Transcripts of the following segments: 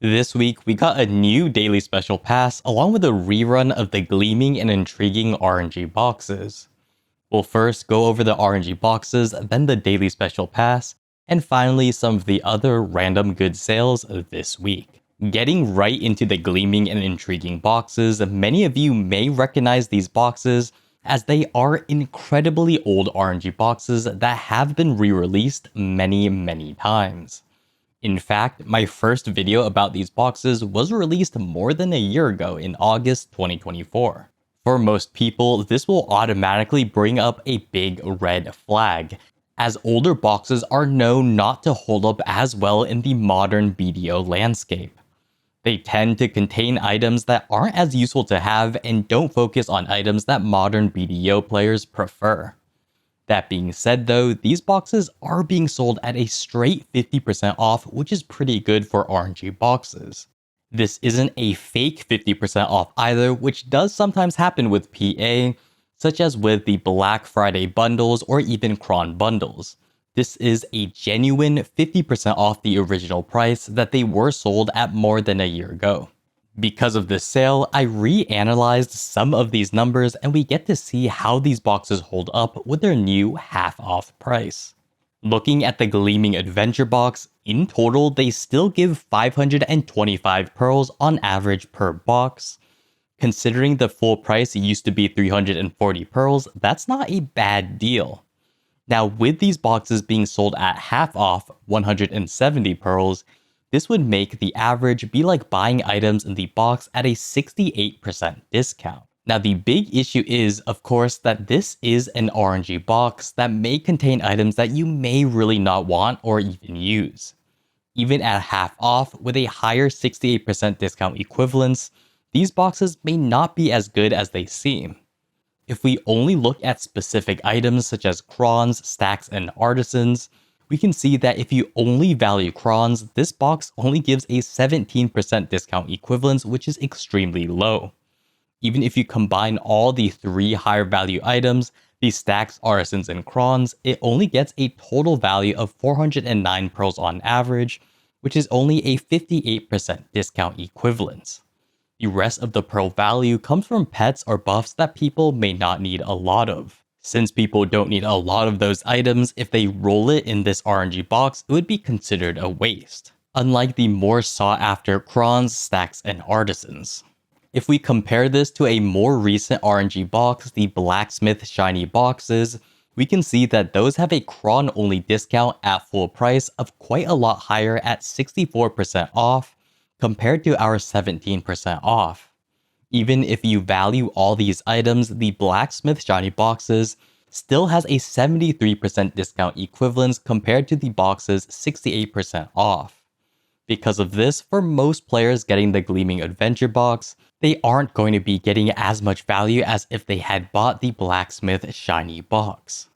This week, we got a new daily special pass along with a rerun of the Gleaming and Intriguing RNG boxes. We'll first go over the RNG boxes, then the daily special pass, and finally some of the other random good sales this week. Getting right into the Gleaming and Intriguing boxes, many of you may recognize these boxes as they are incredibly old RNG boxes that have been re-released many times. In fact, my first video about these boxes was released more than a year ago in August 2024. For most people, this will automatically bring up a big red flag, as older boxes are known not to hold up as well in the modern BDO landscape. They tend to contain items that aren't as useful to have and don't focus on items that modern BDO players prefer. That being said though, these boxes are being sold at a straight 50% off, which is pretty good for RNG boxes. This isn't a fake 50% off either, which does sometimes happen with PA, such as with the Black Friday bundles or even Cron bundles. This is a genuine 50% off the original price that they were sold at more than a year ago. Because of this sale, I reanalyzed some of these numbers and we get to see how these boxes hold up with their new half-off price. Looking at the Gleaming Adventure box, in total they still give 525 pearls on average per box. Considering the full price used to be 340 pearls, that's not a bad deal. Now with these boxes being sold at half off, 170 pearls, this would make the average be like buying items in the box at a 68% discount. Now the big issue is, of course, that this is an RNG box that may contain items that you may really not want or even use. Even at half off, with a higher 68% discount equivalence, these boxes may not be as good as they seem. If we only look at specific items such as crons, stacks, and artisans, we can see that if you only value crons, this box only gives a 17% discount equivalence, which is extremely low. Even if you combine all the three higher value items, the stacks, artisans, and crons, it only gets a total value of 409 pearls on average, which is only a 58% discount equivalence. The rest of the pearl value comes from pets or buffs that people may not need a lot of. Since people don't need a lot of those items, if they roll it in this RNG box, it would be considered a waste, unlike the more sought after crons, stacks, and artisans. If we compare this to a more recent RNG box, the Blacksmith Shiny boxes, we can see that those have a cron only discount at full price of quite a lot higher at 64% off compared to our 17% off. Even if you value all these items, the Blacksmith Shiny boxes still has a 73% discount equivalence compared to the box's 68% off. Because of this, for most players getting the Gleaming Adventure box, they aren't going to be getting as much value as if they had bought the Blacksmith Shiny box.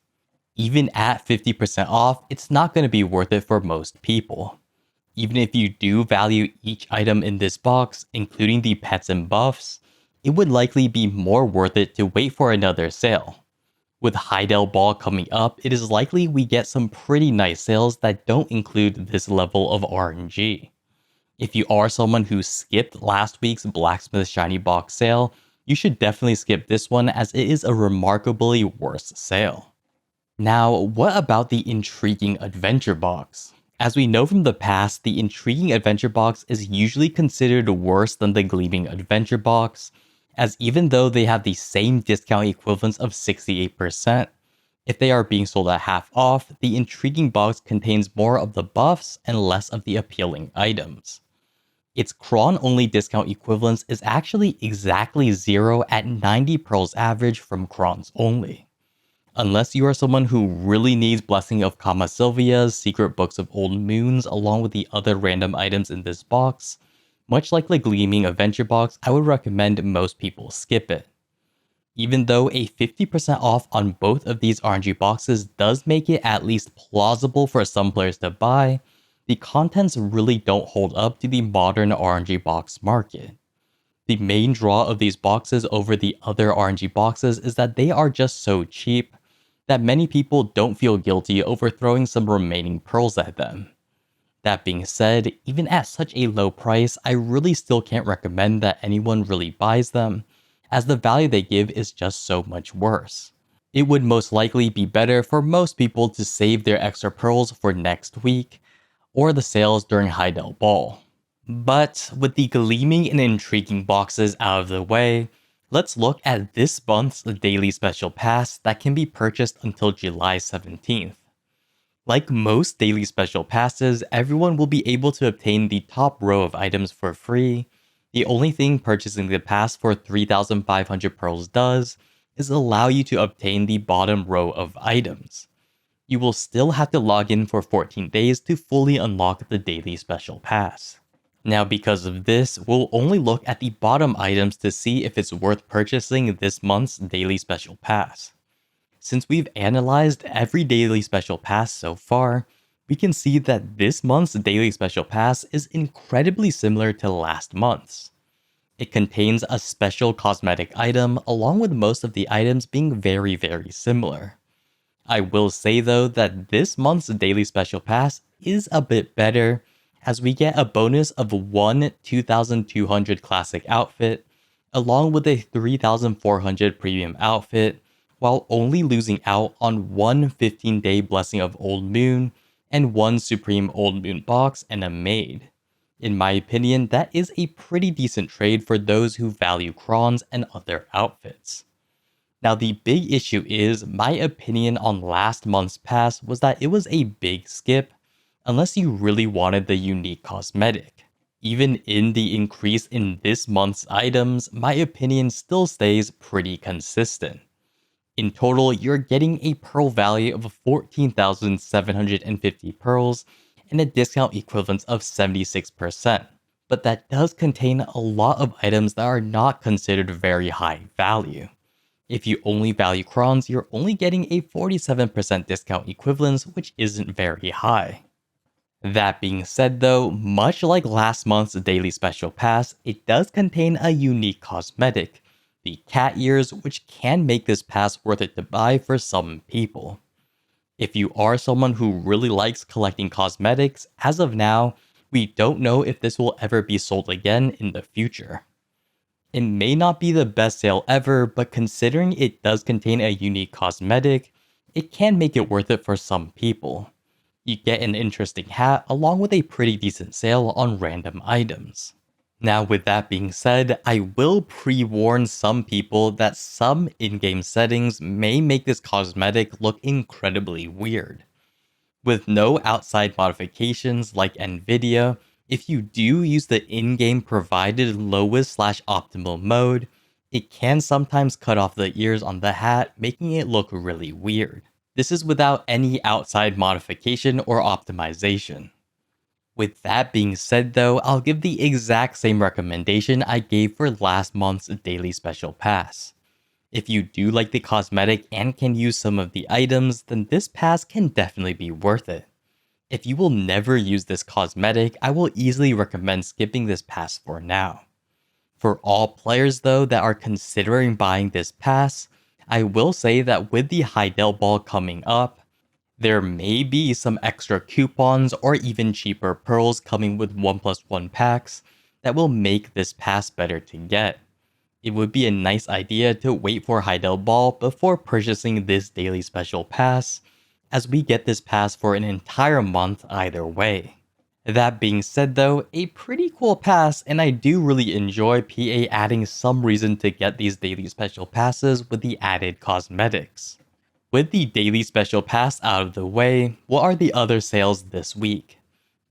Even at 50% off, it's not going to be worth it for most people. Even if you do value each item in this box, including the pets and buffs, it would likely be more worth it to wait for another sale. With Heidel Ball coming up, it is likely we get some pretty nice sales that don't include this level of RNG. If you are someone who skipped last week's Blacksmith Shiny box sale, you should definitely skip this one as it is a remarkably worse sale. Now, what about the Intriguing Adventure box? As we know from the past, the Intriguing Adventure box is usually considered worse than the Gleaming Adventure box, as even though they have the same discount equivalence of 68%, if they are being sold at half off, the Intriguing box contains more of the buffs and less of the appealing items. Its cron only discount equivalence is actually exactly 0 at 90 pearls average from crons only. Unless you are someone who really needs Blessing of Kama Sylvia's Secret Books of Old Moons along with the other random items in this box, much like the Gleaming Adventure box, I would recommend most people skip it. Even though a 50% off on both of these RNG boxes does make it at least plausible for some players to buy, the contents really don't hold up to the modern RNG box market. The main draw of these boxes over the other RNG boxes is that they are just so cheap that many people don't feel guilty over throwing some remaining pearls at them. That being said, even at such a low price, I really still can't recommend that anyone really buys them, as the value they give is just so much worse. It would most likely be better for most people to save their extra pearls for next week, or the sales during Heidel Ball. But with the gleaming and intriguing boxes out of the way, let's look at this month's daily special pass that can be purchased until July 17th. Like most daily special passes, everyone will be able to obtain the top row of items for free. The only thing purchasing the pass for 3,500 pearls does is allow you to obtain the bottom row of items. You will still have to log in for 14 days to fully unlock the daily special pass. Now, because of this, we'll only look at the bottom items to see if it's worth purchasing this month's daily special pass. Since we've analyzed every daily special pass so far, we can see that this month's daily special pass is incredibly similar to last month's. It contains a special cosmetic item along with most of the items being very similar. I will say though that this month's daily special pass is a bit better, as we get a bonus of one 2200 classic outfit, along with a 3400 premium outfit, while only losing out on one 15-day blessing of Old Moon and one supreme Old Moon box and a maid. In my opinion, that is a pretty decent trade for those who value crons and other outfits. Now, the big issue is, my opinion on last month's pass was that it was a big skip, unless you really wanted the unique cosmetic. Even in the increase in this month's items, my opinion still stays pretty consistent. In total, you're getting a pearl value of 14,750 pearls and a discount equivalence of 76%. But that does contain a lot of items that are not considered very high value. If you only value crons, you're only getting a 47% discount equivalence, which isn't very high. That being said though, much like last month's daily special pass, it does contain a unique cosmetic, the cat ears, which can make this pass worth it to buy for some people. If you are someone who really likes collecting cosmetics, as of now, we don't know if this will ever be sold again in the future. It may not be the best sale ever, but considering it does contain a unique cosmetic, it can make it worth it for some people. You get an interesting hat along with a pretty decent sale on random items. Now, with that being said, I will pre-warn some people that some in-game settings may make this cosmetic look incredibly weird. With no outside modifications like Nvidia, if you do use the in-game provided lowest/optimal mode, it can sometimes cut off the ears on the hat, making it look really weird. This is without any outside modification or optimization. With that being said though, I'll give the exact same recommendation I gave for last month's daily special pass. If you do like the cosmetic and can use some of the items, then this pass can definitely be worth it. If you will never use this cosmetic, I will easily recommend skipping this pass for now. For all players though that are considering buying this pass, I will say that with the Heidel Ball coming up, there may be some extra coupons or even cheaper pearls coming with 1+1 packs that will make this pass better to get. It would be a nice idea to wait for Heidel Ball before purchasing this daily special pass, as we get this pass for an entire month either way. That being said though, a pretty cool pass, and I do really enjoy PA adding some reason to get these daily special passes with the added cosmetics. With the daily special pass out of the way, what are the other sales this week?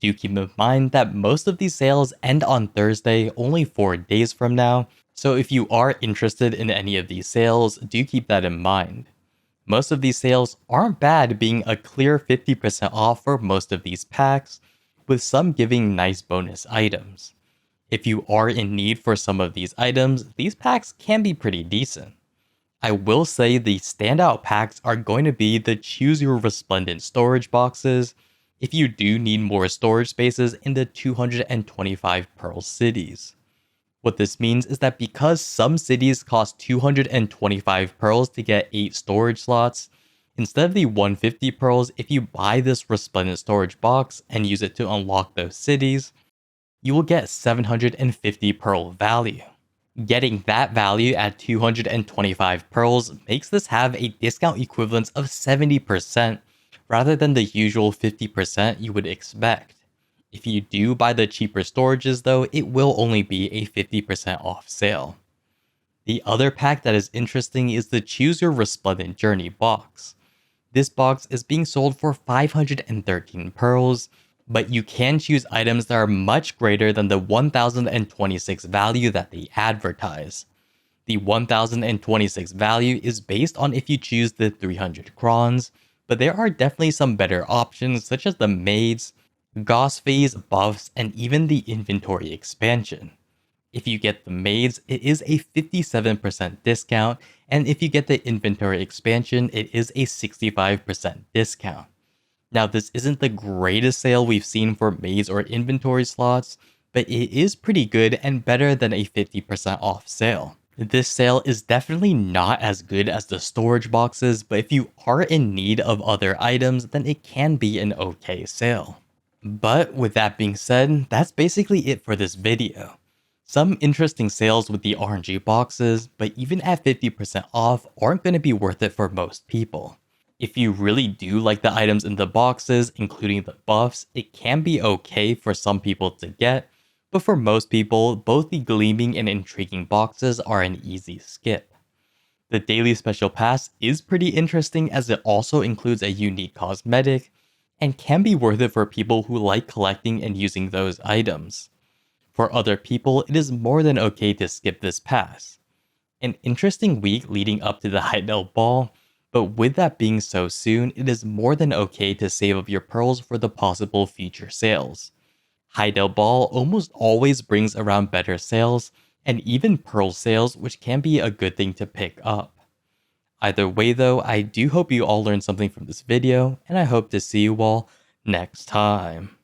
Do keep in mind that most of these sales end on Thursday, only 4 days from now, so if you are interested in any of these sales, do keep that in mind. Most of these sales aren't bad, being a clear 50% off for most of these packs, with some giving nice bonus items. If you are in need for some of these items, these packs can be pretty decent. I will say the standout packs are going to be the Choose Your Resplendent storage boxes, if you do need more storage spaces in the 225 Pearl cities. What this means is that because some cities cost 225 pearls to get 8 storage slots, Instead of the 150 pearls, if you buy this resplendent storage box and use it to unlock those cities, you will get 750 pearl value. Getting that value at 225 pearls makes this have a discount equivalence of 70% rather than the usual 50% you would expect. If you do buy the cheaper storages though, it will only be a 50% off sale. The other pack that is interesting is the Choose Your Resplendent Journey box. This box is being sold for 513 pearls, but you can choose items that are much greater than the 1026 value that they advertise. The 1026 value is based on if you choose the 300 crons, but there are definitely some better options such as the maids, Gauss phase buffs, and even the inventory expansion. If you get the maids, it is a 57% discount, and if you get the inventory expansion, it is a 65% discount. Now, this isn't the greatest sale we've seen for maids or inventory slots, but it is pretty good and better than a 50% off sale. This sale is definitely not as good as the storage boxes, but if you are in need of other items, then it can be an okay sale. But with that being said, that's basically it for this video. Some interesting sales with the RNG boxes, but even at 50% off aren't going to be worth it for most people. If you really do like the items in the boxes, including the buffs, it can be okay for some people to get, but for most people, both the Gleaming and Intriguing boxes are an easy skip. The Daily Special Pass is pretty interesting as it also includes a unique cosmetic, and can be worth it for people who like collecting and using those items. For other people, it is more than okay to skip this pass. An interesting week leading up to the Heidel Ball, but with that being so soon, it is more than okay to save up your pearls for the possible future sales. Heidel Ball almost always brings around better sales, and even pearl sales, which can be a good thing to pick up. Either way though, I do hope you all learned something from this video, and I hope to see you all next time.